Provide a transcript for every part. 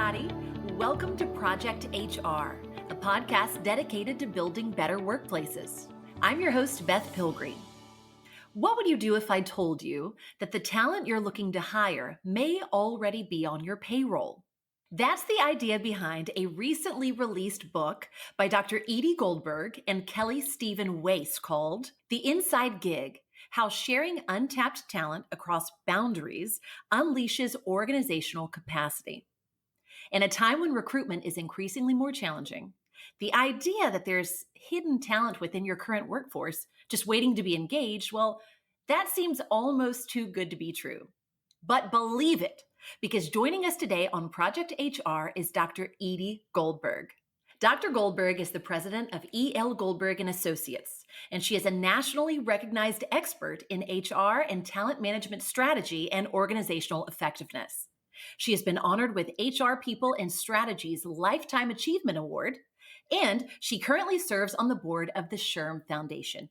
everybody. Welcome to Project HR, a podcast dedicated to building better workplaces. I'm your host, Beth Pilgreen. What would you do if I told you that the talent you're looking to hire may already be on your payroll? That's the idea behind a recently released book by Dr. Edie Goldberg and Kelley Steven-Waiss called The Inside Gig: How Sharing Untapped Talent Across Boundaries Unleashes Organizational Capacity. In a time when recruitment is increasingly more challenging, the idea that there's hidden talent within your current workforce just waiting to be engaged, well, that seems almost too good to be true. But believe it, because joining us today on Project HR is Dr. Edie Goldberg. Dr. Goldberg is the president of E.L. Goldberg and Associates, and she is a nationally recognized expert in HR and talent management strategy and organizational effectiveness. She has been honored with HR People and Strategy's Lifetime Achievement Award, and she currently serves on the board of the SHRM Foundation.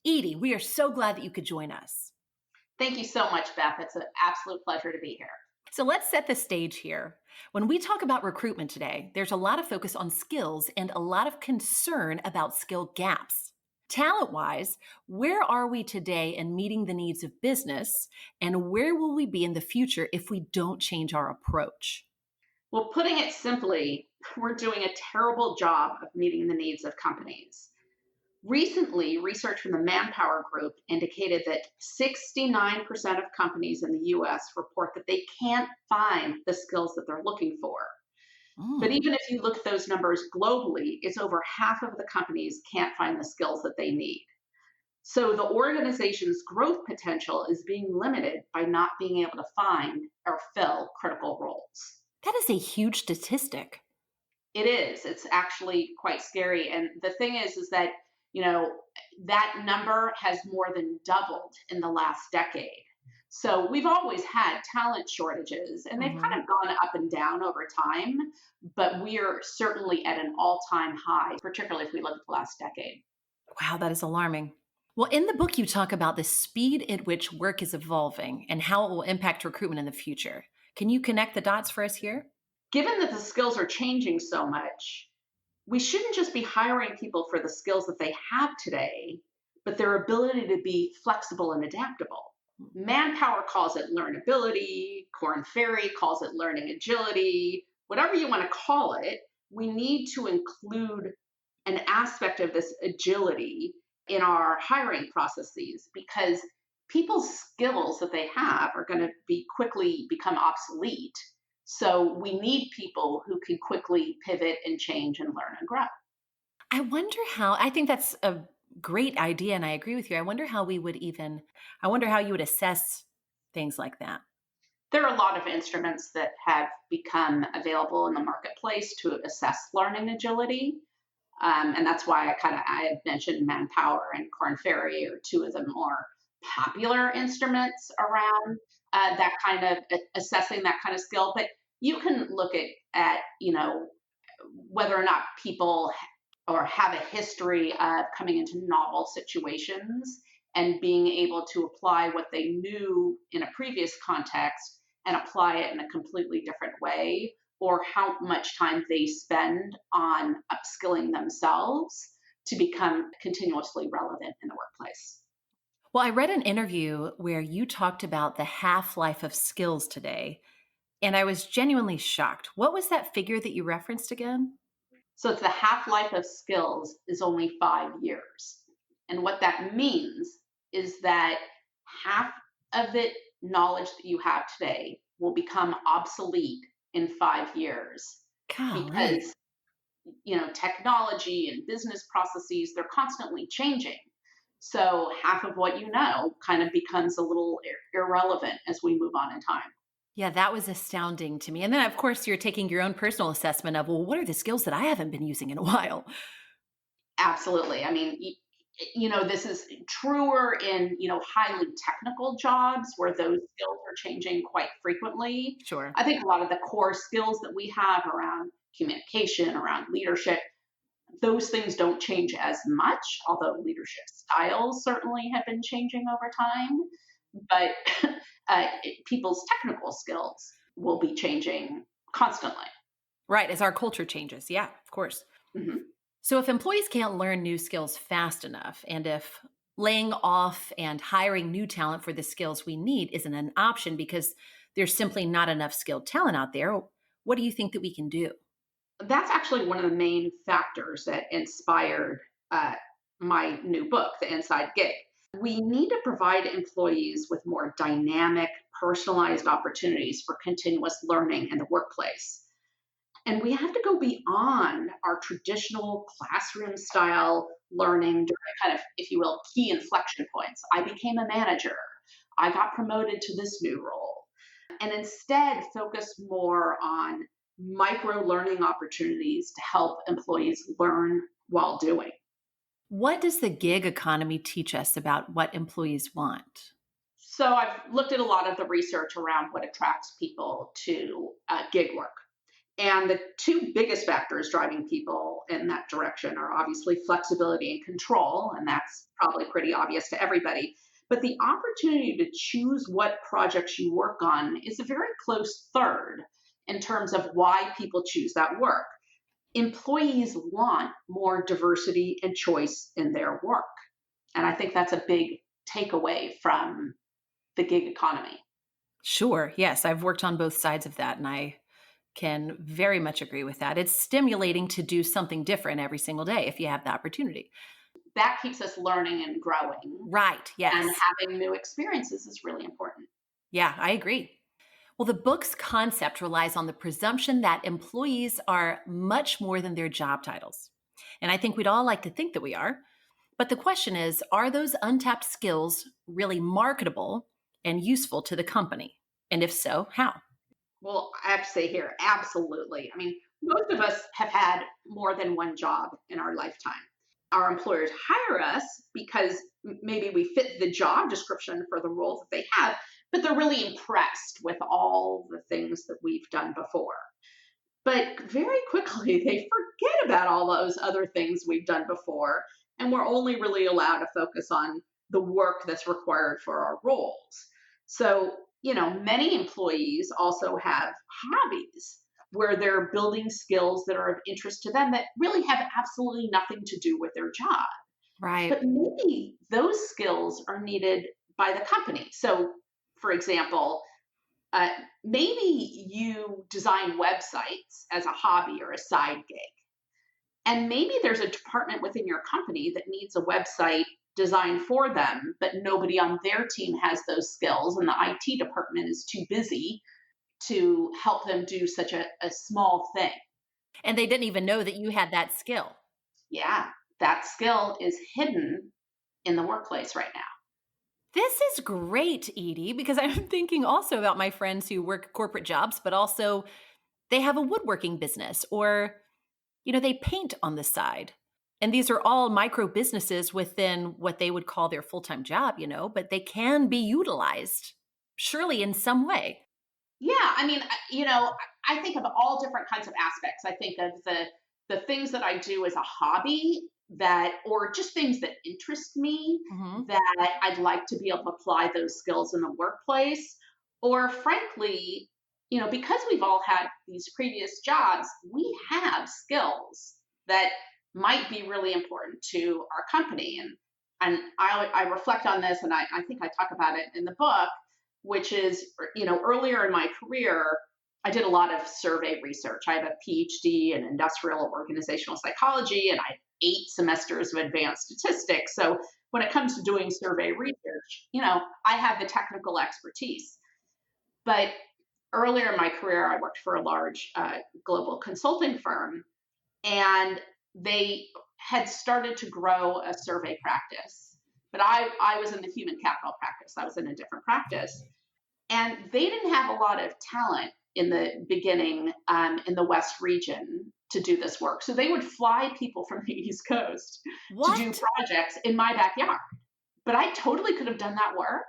Edie, we are so glad that you could join us. Thank you so much, Beth. It's an absolute pleasure to be here. So let's set the stage here. When we talk about recruitment today, there's a lot of focus on skills and a lot of concern about skill gaps. Talent-wise, where are we today in meeting the needs of business, and where will we be in the future if we don't change our approach? Well, putting it simply, we're doing a terrible job of meeting the needs of companies. Recently, research from the Manpower Group indicated that 69% of companies in the U.S. report that they can't find the skills that they're looking for. But even if you look at those numbers globally, it's over half of the companies can't find the skills that they need. So the organization's growth potential is being limited by not being able to find or fill critical roles. That is a huge statistic. It is. It's actually quite scary. And the thing is that, that number has more than doubled in the last decade. So we've always had talent shortages, and they've kind of gone up and down over time, but we are certainly at an all-time high, particularly if we look at the last decade. Wow, that is alarming. Well, in the book, you talk about the speed at which work is evolving and how it will impact recruitment in the future. Can you connect the dots for us here? Given that the skills are changing so much, we shouldn't just be hiring people for the skills that they have today, but their ability to be flexible and adaptable. Manpower calls it learnability, Korn Ferry calls it learning agility, whatever you want to call it. We need to include an aspect of this agility in our hiring processes because people's skills that they have are going to quickly become obsolete. So we need people who can quickly pivot and change and learn and grow. I think that's a great idea, and I agree with you. I wonder how you would assess things like that. There are a lot of instruments that have become available in the marketplace to assess learning agility. And that's why I had mentioned Manpower and Korn Ferry are two of the more popular instruments around that kind of assessing that kind of skill. But you can look at whether or not people or have a history of coming into novel situations and being able to apply what they knew in a previous context and apply it in a completely different way, or how much time they spend on upskilling themselves to become continuously relevant in the workplace. Well, I read an interview where you talked about the half-life of skills today, and I was genuinely shocked. What was that figure that you referenced again? So it's the half-life of skills is only 5 years. And what that means is that half of the knowledge that you have today will become obsolete in 5 years. Golly. Because, technology and business processes, they're constantly changing. So half of what you know kind of becomes a little irrelevant as we move on in time. Yeah, that was astounding to me. And then, of course, you're taking your own personal assessment of, well, what are the skills that I haven't been using in a while? Absolutely. I mean, this is truer in, highly technical jobs where those skills are changing quite frequently. Sure. I think a lot of the core skills that we have around communication, around leadership, those things don't change as much, although leadership styles certainly have been changing over time. But people's technical skills will be changing constantly. Right. As our culture changes. Yeah, of course. Mhm. So if employees can't learn new skills fast enough, and if laying off and hiring new talent for the skills we need isn't an option because there's simply not enough skilled talent out there, what do you think that we can do? That's actually one of the main factors that inspired uh, my new book, The Inside Gig. We need to provide employees with more dynamic, personalized opportunities for continuous learning in the workplace. And we have to go beyond our traditional classroom style learning during kind of, if you will, key inflection points. I became a manager. I got promoted to this new role. And instead focus more on micro learning opportunities to help employees learn while doing. What does the gig economy teach us about what employees want? So I've looked at a lot of the research around what attracts people to gig work. And the two biggest factors driving people in that direction are obviously flexibility and control, and that's probably pretty obvious to everybody. But the opportunity to choose what projects you work on is a very close third in terms of why people choose that work. Employees want more diversity and choice in their work. And I think that's a big takeaway from the gig economy. Sure. Yes, I've worked on both sides of that, and I can very much agree with that. It's stimulating to do something different every single day if you have the opportunity. That keeps us learning and growing, Right. and Yes. having new experiences is really important. Yeah, I agree. Well, the book's concept relies on the presumption that employees are much more than their job titles. And I think we'd all like to think that we are. But the question is, are those untapped skills really marketable and useful to the company? And if so, how? Well, I have to say here, absolutely. I mean, most of us have had more than one job in our lifetime. Our employers hire us because maybe we fit the job description for the role that they have, but they're really impressed with all the things that we've done before. But very quickly, they forget about all those other things we've done before, and we're only really allowed to focus on the work that's required for our roles. So, many employees also have hobbies where they're building skills that are of interest to them that really have absolutely nothing to do with their job. But Right. maybe those skills are needed by the company. So, for example, uh, maybe you design websites as a hobby or a side gig. And maybe there's a department within your company that needs a website designed for them, but nobody on their team has those skills, and the IT department is too busy to help them do such a small thing. And they didn't even know that you had that skill. Yeah, that skill is hidden in the workplace right now. This is great, Edie, because I'm thinking also about my friends who work corporate jobs, but also they have a woodworking business or, they paint on the side. And these are all micro businesses within what they would call their full time job, but they can be utilized surely in some way. Yeah, I mean, I think of all different kinds of aspects. I think of the things that I do as a hobby that, or just things that interest me Hmm. that I'd like to be able to apply those skills in the workplace. Or frankly, because we've all had these previous jobs, we have skills that might be really important to our company. And I reflect on this, and I think I talk about it in the book, which is, earlier in my career, I did a lot of survey research. I have a PhD in industrial organizational psychology, and I had 8 semesters of advanced statistics. So when it comes to doing survey research, I have the technical expertise. But earlier in my career, I worked for a large global consulting firm, and they had started to grow a survey practice. But I was in the human capital practice. I was in a different practice. And they didn't have a lot of talent in the beginning in the West region to do this work. So they would fly people from the East Coast to do What? projects in my backyard. But I totally could have done that work.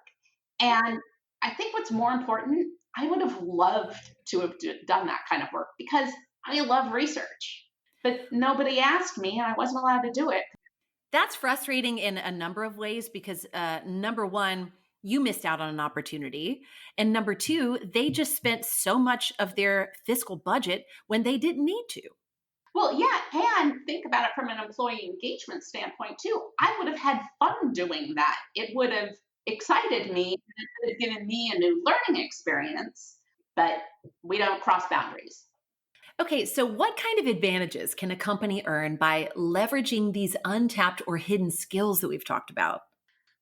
And I think what's more important, I would have loved to have done that kind of work because I love research. But nobody asked me, and I wasn't allowed to do it. That's frustrating in a number of ways because, number one, You missed out on an opportunity. And number two, they just spent so much of their fiscal budget when they didn't need to. Well, yeah, and think about it from an employee engagement standpoint too. I would have had fun doing that. It would have excited me, and it would have given me a new learning experience, but we don't cross boundaries. Okay, so what kind of advantages can a company earn by leveraging these untapped or hidden skills that we've talked about?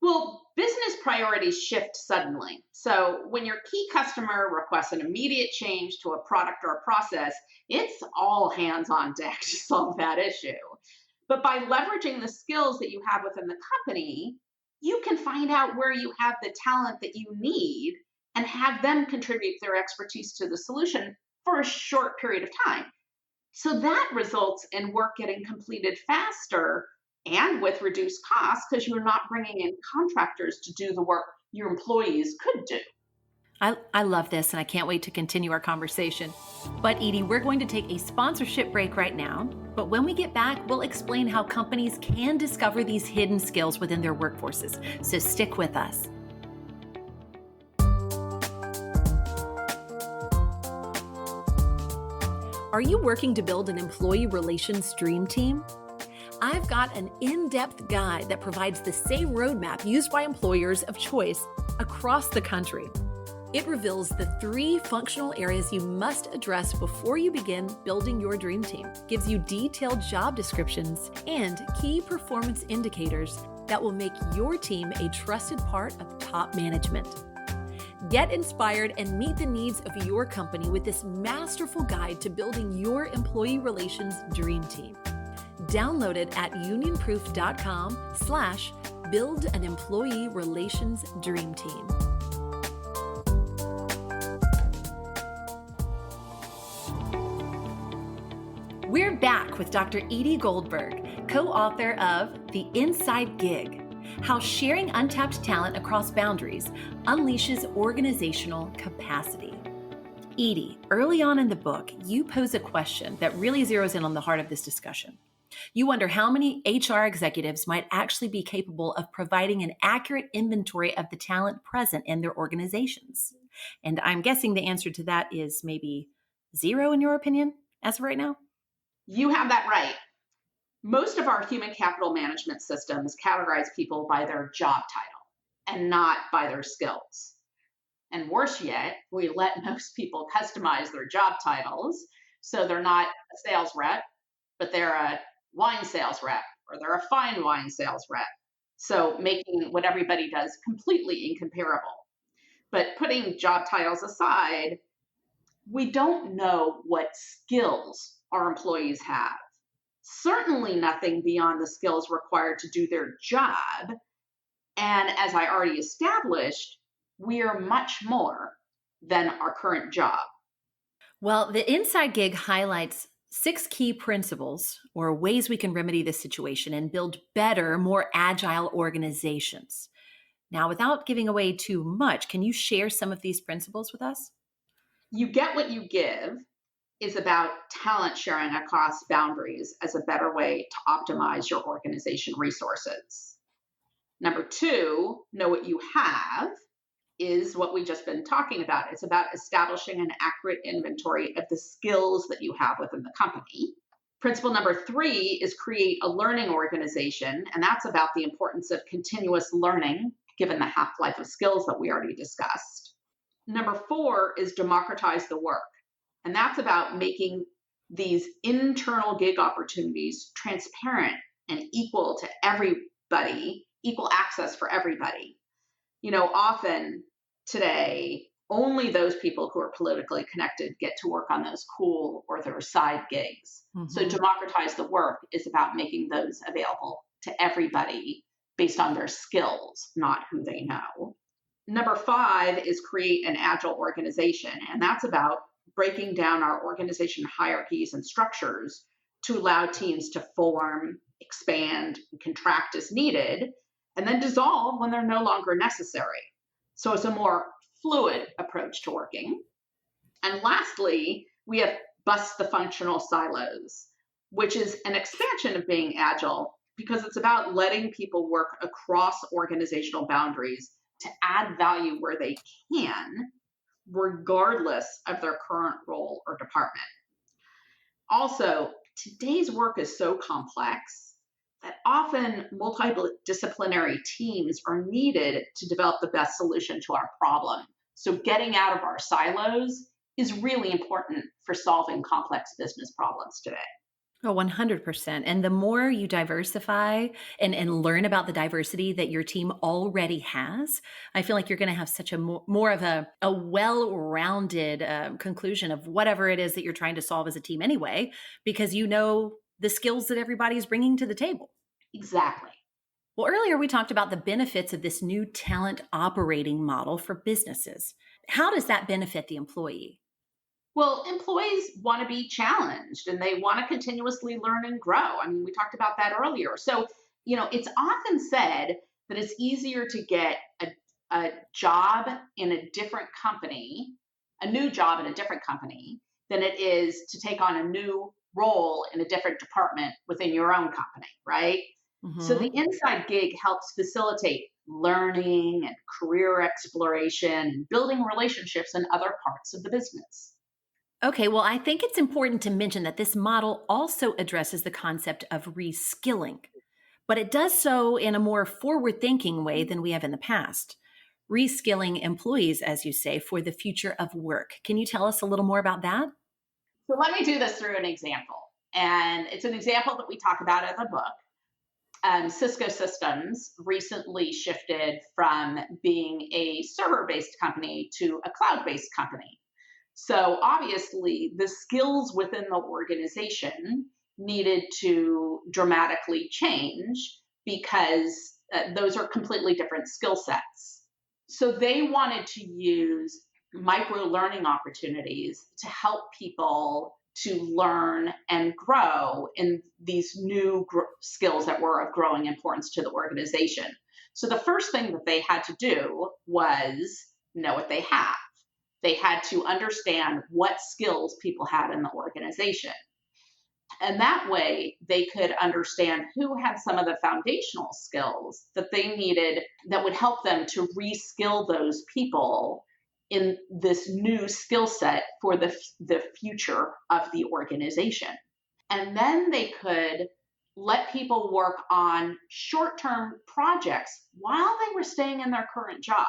Well, business priorities shift suddenly. So when your key customer requests an immediate change to a product or a process, it's all hands on deck to solve that issue. But by leveraging the skills that you have within the company, you can find out where you have the talent that you need and have them contribute their expertise to the solution for a short period of time. So that results in work getting completed faster and with reduced costs because you're not bringing in contractors to do the work your employees could do. I love this and I can't wait to continue our conversation. But Edie, we're going to take a sponsorship break right now. But when we get back, we'll explain how companies can discover these hidden skills within their workforces. So stick with us. Are you working to build an employee relations dream team? I've got an in-depth guide that provides the same roadmap used by employers of choice across the country. It reveals the 3 functional areas you must address before you begin building your dream team, gives you detailed job descriptions, and key performance indicators that will make your team a trusted part of top management. Get inspired and meet the needs of your company with this masterful guide to building your employee relations dream team. Download it at unionproof.com/build an employee relations dream team. We're back with Dr. Edie Goldberg, co-author of The Inside Gig: How Sharing Untapped Talent Across Boundaries Unleashes Organizational Capacity. Edie, early on in the book, you pose a question that really zeroes in on the heart of this discussion. You wonder how many HR executives might actually be capable of providing an accurate inventory of the talent present in their organizations. And I'm guessing the answer to that is maybe 0 in your opinion, as of right now? You have that right. Most of our human capital management systems categorize people by their job title and not by their skills. And worse yet, we let most people customize their job titles. So they're not a sales rep, but they're a wine sales rep, or they're a fine wine sales rep. So making what everybody does completely incomparable. But putting job titles aside, we don't know what skills our employees have. Certainly nothing beyond the skills required to do their job. And as I already established, we are much more than our current job. Well, the Inside Gig highlights 6 key principles or ways we can remedy this situation and build better, more agile organizations. Now, without giving away too much, can you share some of these principles with us? You get what you give is about talent sharing across boundaries as a better way to optimize your organization resources. Number 2, know what you have is what we've just been talking about. It's about establishing an accurate inventory of the skills that you have within the company. Principle number 3 is create a learning organization, and that's about the importance of continuous learning given the half-life of skills that we already discussed. Number 4 is democratize the work, and that's about making these internal gig opportunities transparent and equal to everybody, equal access for everybody. Often today, only those people who are politically connected get to work on those cool or their side gigs. Mm-hmm. So democratize the work is about making those available to everybody based on their skills, not who they know. Number 5 is create an agile organization. And that's about breaking down our organization hierarchies and structures to allow teams to form, expand, and contract as needed, and then dissolve when they're no longer necessary. So it's a more fluid approach to working. And lastly, we have bust the functional silos, which is an expansion of being agile because it's about letting people work across organizational boundaries to add value where they can, regardless of their current role or department. Also, today's work is so complex that often multidisciplinary teams are needed to develop the best solution to our problem. So getting out of our silos is really important for solving complex business problems today. Oh, 100%. And the more you diversify and learn about the diversity that your team already has, I feel like you're going to have such a more of a well-rounded conclusion of whatever it is that you're trying to solve as a team anyway, because you know the skills that everybody's bringing to the table. Exactly. Well, earlier we talked about the benefits of this new talent operating model for businesses. How does that benefit the employee? Well, employees want to be challenged and they want to continuously learn and grow. I mean, we talked about that earlier. So, it's often said that it's easier to get a job in a different company, a new job in a different company, than it is to take on a new role in a different department within your own company, right? So the inside gig helps facilitate learning and career exploration and building relationships in other parts of the business. Okay, well, I think it's important to mention that this model also addresses the concept of reskilling, but it does so in a more forward thinking way than we have in the past. Reskilling employees, as you say, for the future of work. Can you tell us a little more about that? So let me do this through an example. And it's an example that we talk about in the book. Cisco Systems recently shifted from being a server-based company to a cloud-based company. So obviously, the skills within the organization needed to dramatically change because those are completely different skill sets. So they wanted to use micro learning opportunities to help people to learn and grow in these new skills that were of growing importance to the organization. So the first thing that they had to do was know what they have. They had to understand what skills people had in the organization. And that way they could understand who had some of the foundational skills that they needed that would help them to reskill those people in this new skill set for the future of the organization. And then they could let people work on short-term projects while they were staying in their current job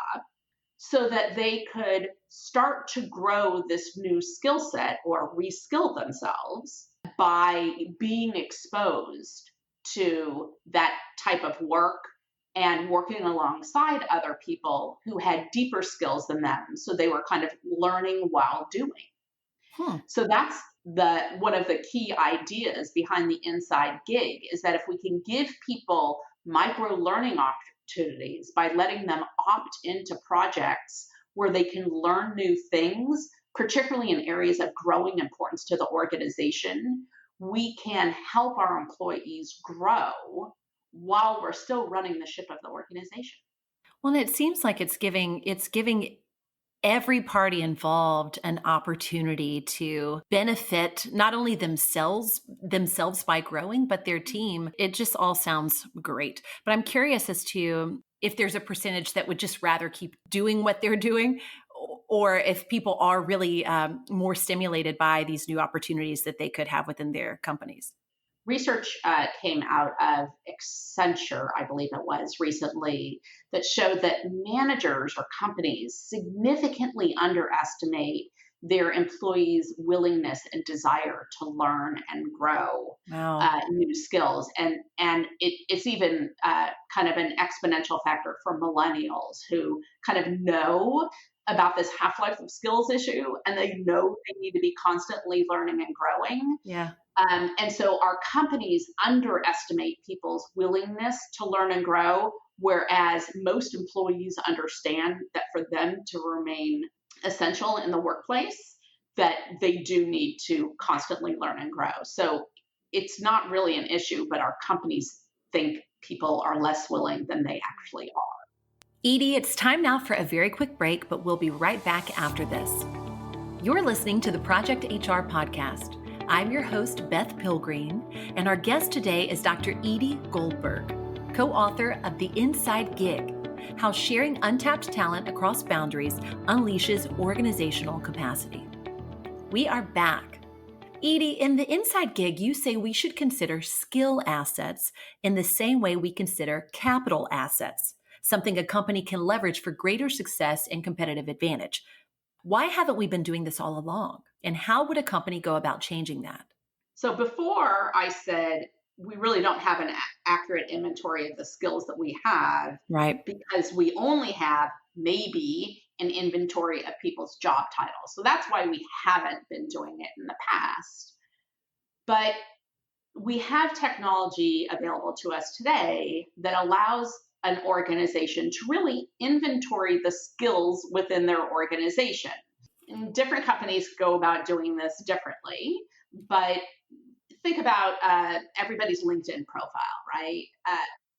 so that they could start to grow this new skill set or reskill themselves by being exposed to that type of work and working alongside other people who had deeper skills than them. So they were kind of learning while doing. So that's one of the key ideas behind the inside gig is that if we can give people micro learning opportunities by letting them opt into projects where they can learn new things, particularly in areas of growing importance to the organization, we can help our employees grow while we're still running the ship of the organization. Well, it seems like it's giving every party involved an opportunity to benefit not only themselves by growing, but their team. It just all sounds great. But I'm curious as to if there's a percentage that would just rather keep doing what they're doing, or if people are really more stimulated by these new opportunities that they could have within their companies. Research came out of Accenture, I believe it was, recently, that showed that managers or companies significantly underestimate their employees' willingness and desire to learn and grow new skills. And it's even kind of an exponential factor for millennials who kind of know about this half-life of skills issue, and they know they need to be constantly learning and growing. Yeah. And so our companies underestimate people's willingness to learn and grow, whereas most employees understand that for them to remain essential in the workplace, that they do need to constantly learn and grow. So it's not really an issue, but our companies think people are less willing than they actually are. Edie, it's time now for a very quick break, but we'll be right back after this. You're listening to the Project HR podcast. I'm your host, Beth Pilgreen, and our guest today is Dr. Edie Goldberg, co-author of The Inside Gig, how sharing untapped talent across boundaries unleashes organizational capacity. We are back. Edie, in the Inside Gig, you say we should consider skill assets in the same way we consider capital assets, something a company can leverage for greater success and competitive advantage. Why haven't we been doing this all along? And how would a company go about changing that? So before I said we really don't have an accurate inventory of the skills that we have Right. because we only have maybe an inventory of people's job titles. So that's why we haven't been doing it in the past. But we have technology available to us today that allows an organization to really inventory the skills within their organization. And different companies go about doing this differently, but think about everybody's LinkedIn profile, right?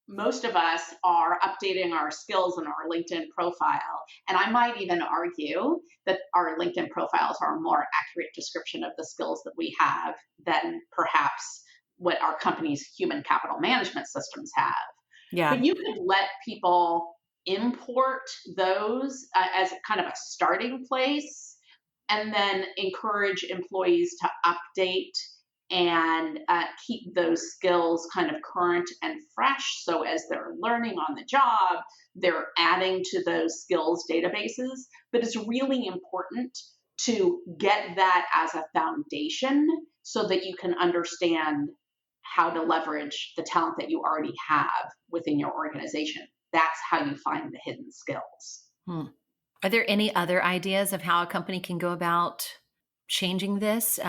Most of us are updating our skills in our LinkedIn profile. And I might even argue that our LinkedIn profiles are a more accurate description of the skills that we have than perhaps what our company's human capital management systems have. Yeah. But you could let people import those as kind of a starting place and then encourage employees to update and keep those skills kind of current and fresh. So as they're learning on the job, they're adding to those skills databases. But it's really important to get that as a foundation so that you can understand how to leverage the talent that you already have within your organization. That's how you find the hidden skills. Are there any other ideas of how a company can go about changing this?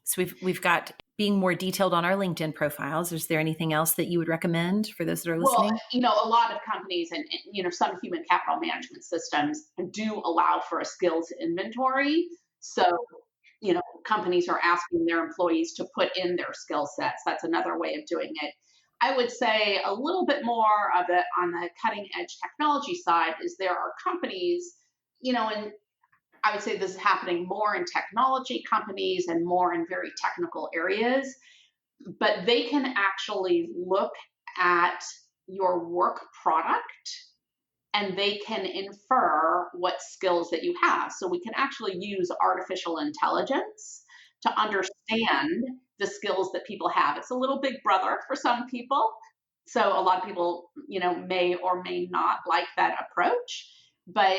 So we've got being more detailed on our LinkedIn profiles. Is there anything else that you would recommend for those that are listening? Well, a lot of companies and some human capital management systems do allow for a skills inventory. So, companies are asking their employees to put in their skill sets. That's another way of doing it. I would say a little bit more of it on the cutting edge technology side is there are companies, and I would say this is happening more in technology companies and more in very technical areas, but they can actually look at your work product and they can infer what skills that you have. So we can actually use artificial intelligence to understand the skills that people have. It's a little big brother for some people. So a lot of people, may or may not like that approach, but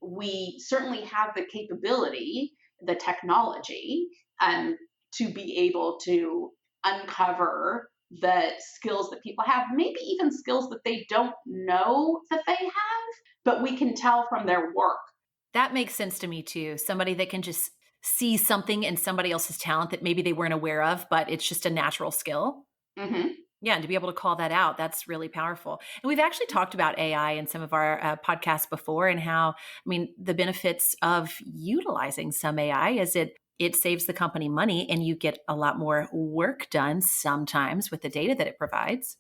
we certainly have the capability, the technology, to be able to uncover the skills that people have, maybe even skills that they don't know that they have, but we can tell from their work. That makes sense to me too. Somebody that can just see something in somebody else's talent that maybe they weren't aware of, but it's just a natural skill. Mm-hmm. Yeah, and to be able to call that out, that's really powerful. And we've actually talked about AI in some of our podcasts before and how, the benefits of utilizing some AI is it saves the company money and you get a lot more work done sometimes with the data that it provides.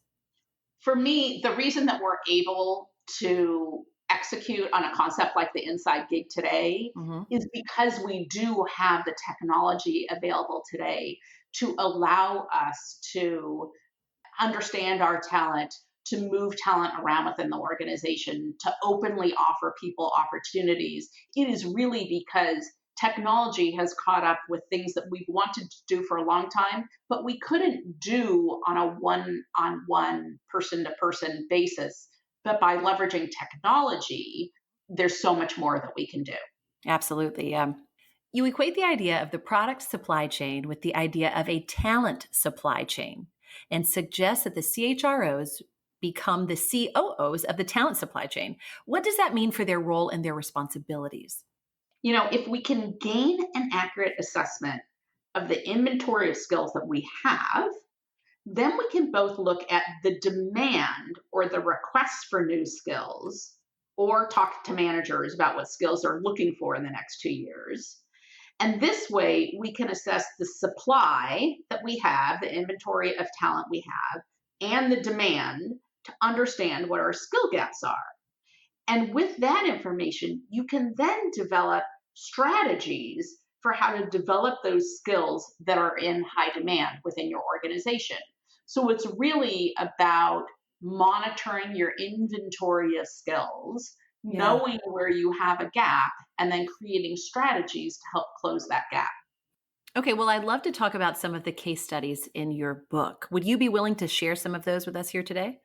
For me, the reason that we're able to execute on a concept like the Inside Gig today is because we do have the technology available today to allow us to understand our talent, to move talent around within the organization, to openly offer people opportunities. It is really because technology has caught up with things that we've wanted to do for a long time, but we couldn't do on a one-on-one, person-to-person basis. But by leveraging technology, there's so much more that we can do. Absolutely. You equate the idea of the product supply chain with the idea of a talent supply chain and suggest that the CHROs become the COOs of the talent supply chain. What does that mean for their role and their responsibilities? If we can gain an accurate assessment of the inventory of skills that we have, then we can both look at the demand or the requests for new skills or talk to managers about what skills they're looking for in the next 2 years. And this way, we can assess the supply that we have, the inventory of talent we have, and the demand to understand what our skill gaps are. And with that information, you can then develop strategies for how to develop those skills that are in high demand within your organization. So it's really about monitoring your inventory of skills, Yeah. knowing where you have a gap, and then creating strategies to help close that gap. Okay, well, I'd love to talk about some of the case studies in your book. Would you be willing to share some of those with us here today?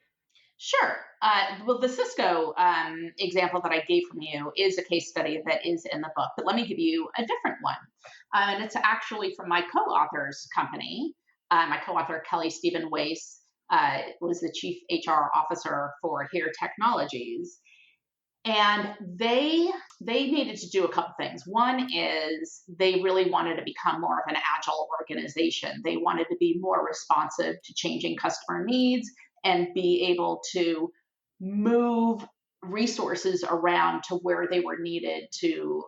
Sure. Well, the Cisco example that I gave from you is a case study that is in the book, but let me give you a different one. And it's actually from my co author's company. My co author, Kelley Steven-Waiss, was the chief HR officer for Here Technologies. And they needed to do a couple things. One is they really wanted to become more of an agile organization. They wanted to be more responsive to changing customer needs and be able to move resources around to where they were needed to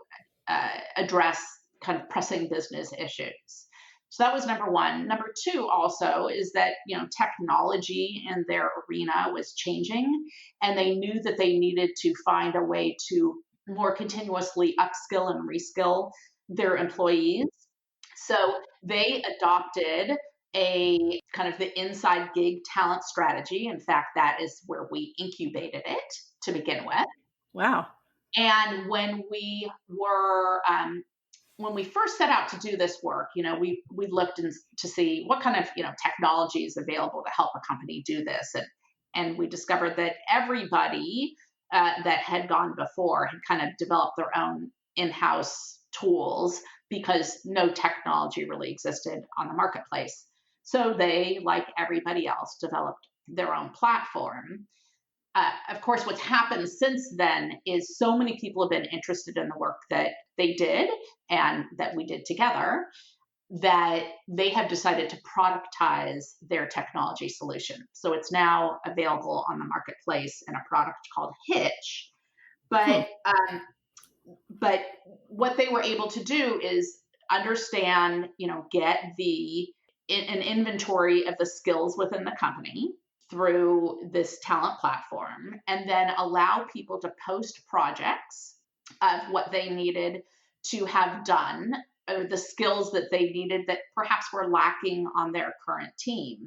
address kind of pressing business issues. So that was number one. Number two also is that, technology in their arena was changing, and they knew that they needed to find a way to more continuously upskill and reskill their employees. So they adopted a kind of the inside gig talent strategy. In fact, that is where we incubated it to begin with. Wow. And when we first set out to do this work, we looked to see what kind of technology is available to help a company do this, and we discovered that everybody that had gone before had kind of developed their own in-house tools because no technology really existed on the marketplace. So they, like everybody else, developed their own platform. Of course, what's happened since then is so many people have been interested in the work that they did and that we did together that they have decided to productize their technology solution. So it's now available on the marketplace in a product called Hitch. Hmm. But what they were able to do is understand, get an inventory of the skills within the company through this talent platform, and then allow people to post projects of what they needed to have done, or the skills that they needed that perhaps were lacking on their current team.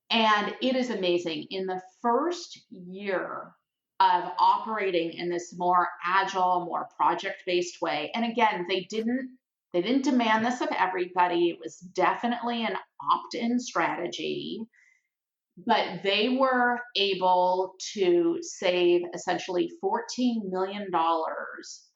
And it is amazing. In the first year of operating in this more agile, more project-based way, and again, they didn't demand this of everybody. It was definitely an opt-in strategy, but they were able to save essentially $14 million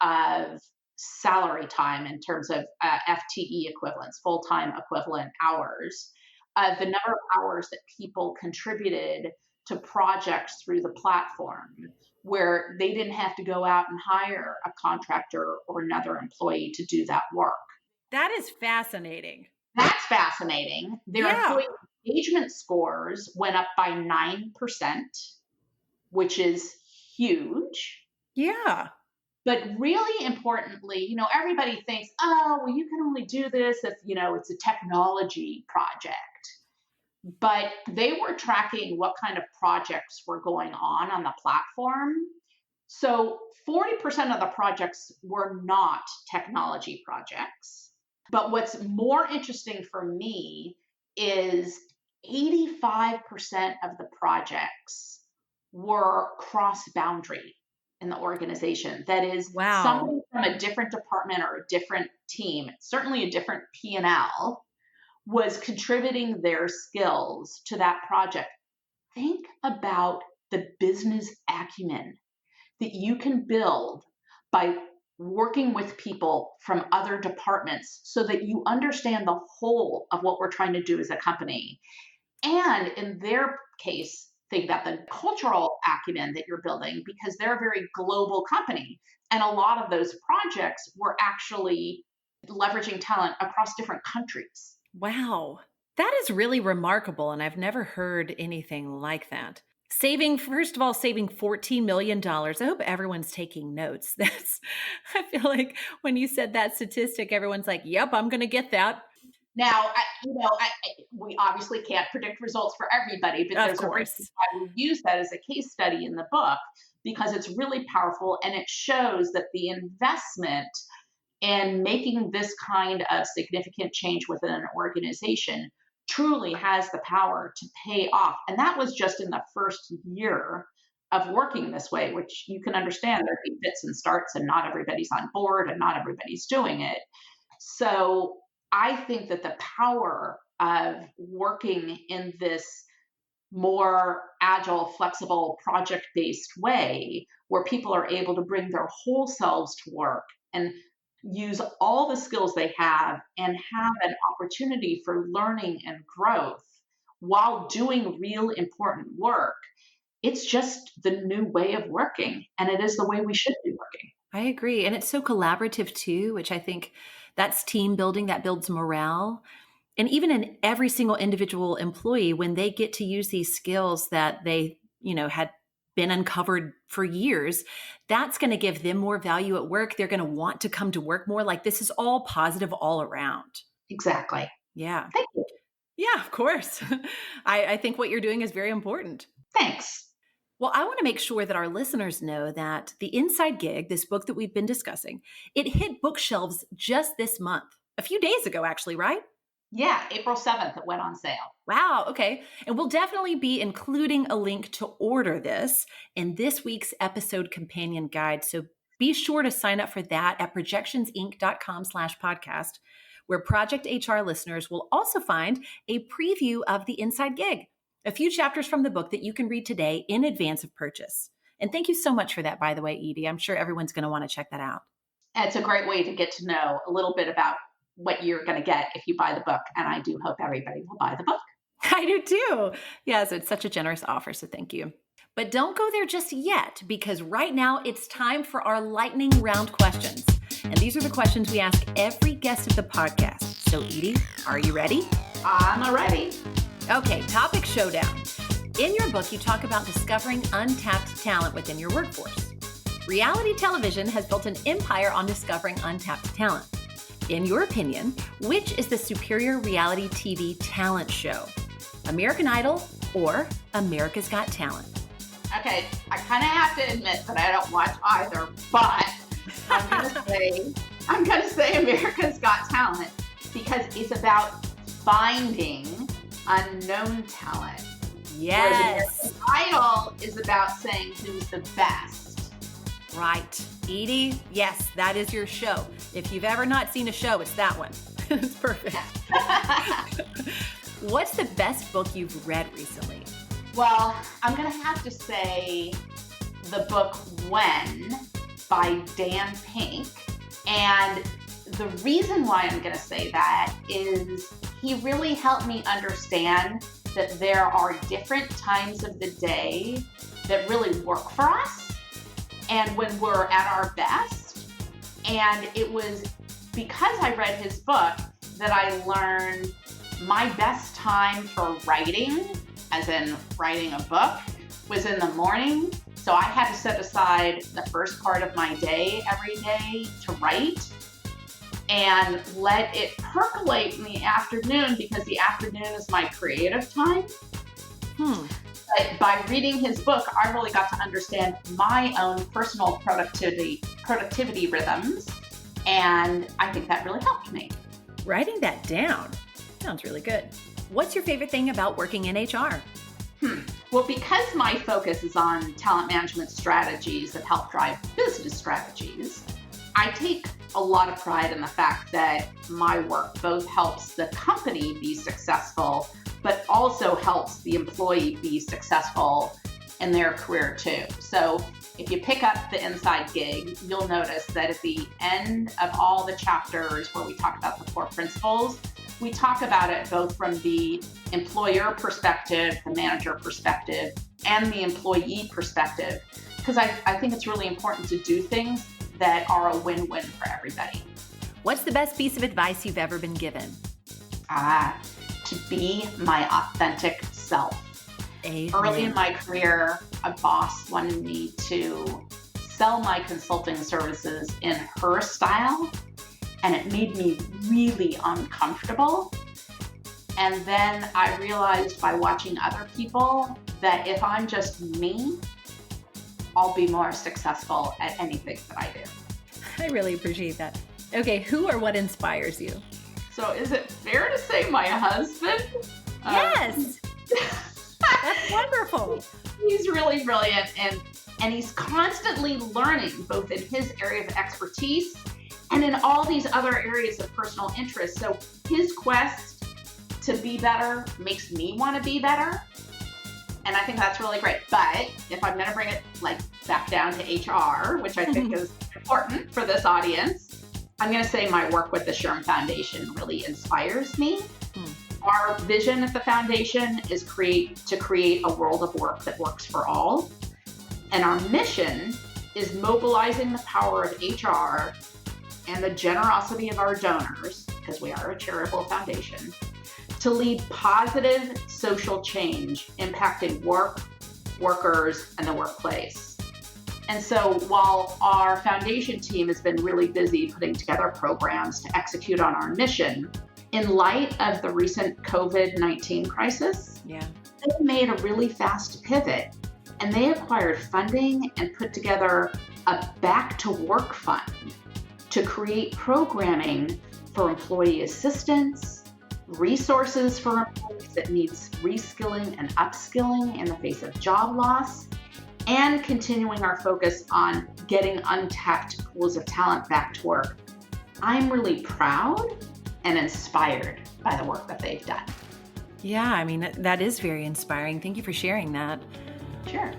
of salary time in terms of FTE equivalents, full-time equivalent hours, the number of hours that people contributed to projects through the platform, where they didn't have to go out and hire a contractor or another employee to do that work. That is fascinating. That's fascinating. Their Yeah. employee engagement scores went up by 9%, which is huge. Yeah. But really importantly, everybody thinks, oh, well, you can only do this if, it's a technology project. But they were tracking what kind of projects were going on the platform. So 40% of the projects were not technology projects. But what's more interesting for me is 85% of the projects were cross-boundary in the organization. That is, Wow. somebody from a different department or a different team, certainly a different P&L, was contributing their skills to that project. Think about the business acumen that you can build by working with people from other departments so that you understand the whole of what we're trying to do as a company. And in their case, think about the cultural acumen that you're building, because they're a very global company. And a lot of those projects were actually leveraging talent across different countries. Wow. That is really remarkable. And I've never heard anything like that. First of all, saving $14 million. I hope everyone's taking notes. I feel like when you said that statistic, everyone's like, yep, I'm going to get that. Now, we obviously can't predict results for everybody, but Of there's a reason course. why we use that as a case study in the book, because it's really powerful and it shows that the investment in making this kind of significant change within an organization truly has the power to pay off. And that was just in the first year of working this way, which you can understand there'd be fits and starts and not everybody's on board and not everybody's doing it. So I think that the power of working in this more agile, flexible, project-based way where people are able to bring their whole selves to work and use all the skills they have and have an opportunity for learning and growth while doing real important work. It's just the new way of working, and it is the way we should be working. I agree. And it's so collaborative too, which I think that's team building that builds morale. And even in every single individual employee, when they get to use these skills that they, had been uncovered for years, that's going to give them more value at work. They're going to want to come to work more. Like, this is all positive all around. Exactly. Yeah. Thank you. Yeah, of course. I think what you're doing is very important. Thanks. Well, I want to make sure that our listeners know that The Inside Gig, this book that we've been discussing, it hit bookshelves just this month, a few days ago, actually, right? Yeah, April 7th, it went on sale. Wow. Okay. And we'll definitely be including a link to order this in this week's episode companion guide. So be sure to sign up for that at projectionsinc.com/podcast, where Project HR listeners will also find a preview of The Inside Gig, a few chapters from the book that you can read today in advance of purchase. And thank you so much for that, by the way, Edie. I'm sure everyone's going to want to check that out. It's a great way to get to know a little bit about what you're going to get if you buy the book. And I do hope everybody will buy the book. I do too. Yes, it's such a generous offer, so thank you. But don't go there just yet, because right now it's time for our lightning round questions. And these are the questions we ask every guest of the podcast. So Edie, are you ready? I'm ready. Okay, topic showdown. In your book, you talk about discovering untapped talent within your workforce. Reality television has built an empire on discovering untapped talent. In your opinion, which is the superior reality TV talent show? American Idol or America's Got Talent? Okay, I kind of have to admit that I don't watch either, but I'm gonna say America's Got Talent because it's about finding unknown talent. Yes. Idol is about saying who's the best. Right. Edie, yes, that is your show. If you've ever not seen a show, it's that one. It's perfect. What's the best book you've read recently? Well, I'm going to have to say the book When by Dan Pink. And the reason why I'm going to say that is he really helped me understand that there are different times of the day that really work for us and when we're at our best. And it was because I read his book that I learned my best time for writing, as in writing a book, was in the morning. So I had to set aside the first part of my day every day to write and let it percolate in the afternoon because the afternoon is my creative time. But by reading his book, I really got to understand my own personal productivity rhythms. And I think that really helped me. Writing that down sounds really good. What's your favorite thing about working in HR? Well, because my focus is on talent management strategies that help drive business strategies, I take a lot of pride in the fact that my work both helps the company be successful, but also helps the employee be successful in their career too. So if you pick up the Inside Gig, you'll notice that at the end of all the chapters where we talk about the core principles, we talk about it both from the employer perspective, the manager perspective, and the employee perspective, because I think it's really important to do things that are a win-win for everybody. What's the best piece of advice you've ever been given? To be my authentic self. Amen. Early in my career, a boss wanted me to sell my consulting services in her style, and it made me really uncomfortable. And then I realized by watching other people that if I'm just me, I'll be more successful at anything that I do. I really appreciate that. Okay, who or what inspires you? So is it fair to say my husband? Yes. That's wonderful. He's really brilliant, and he's constantly learning, both in his area of expertise and in all these other areas of personal interest. So his quest to be better makes me want to be better. And I think that's really great. But if I'm going to bring it back down to HR, which I think is important for this audience, I'm going to say my work with the SHRM Foundation really inspires me. Our vision at the foundation is to create a world of work that works for all. And our mission is mobilizing the power of HR and the generosity of our donors, because we are a charitable foundation, to lead positive social change impacting work, workers, and the workplace. And so while our foundation team has been really busy putting together programs to execute on our mission, in light of the recent COVID-19 crisis, they made a really fast pivot, and they acquired funding and put together a back to work fund to create programming for employee assistance, resources for employees that needs reskilling and upskilling in the face of job loss, and continuing our focus on getting untapped pools of talent back to work. I'm really proud and inspired by the work that they've done. Yeah, I mean, that is very inspiring. Thank you for sharing that. Sure.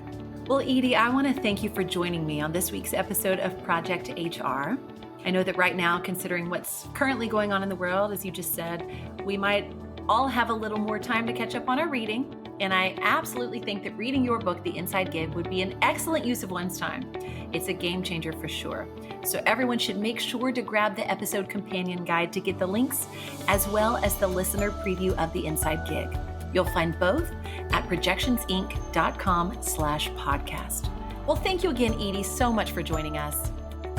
Well, Edie, I want to thank you for joining me on this week's episode of Project HR. I know that right now, considering what's currently going on in the world, as you just said, we might all have a little more time to catch up on our reading. And I absolutely think that reading your book, The Inside Gig, would be an excellent use of one's time. It's a game changer for sure. So everyone should make sure to grab the episode companion guide to get the links, as well as the listener preview of The Inside Gig. You'll find both at projectionsinc.com/podcast. Well, thank you again, Edie, so much for joining us.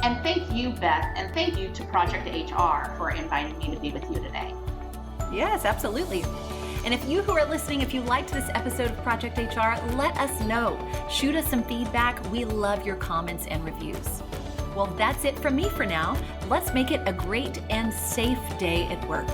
And thank you, Beth, and thank you to Project HR for inviting me to be with you today. Yes, absolutely. And if you who are listening, if you liked this episode of Project HR, let us know. Shoot us some feedback. We love your comments and reviews. Well, that's it from me for now. Let's make it a great and safe day at work.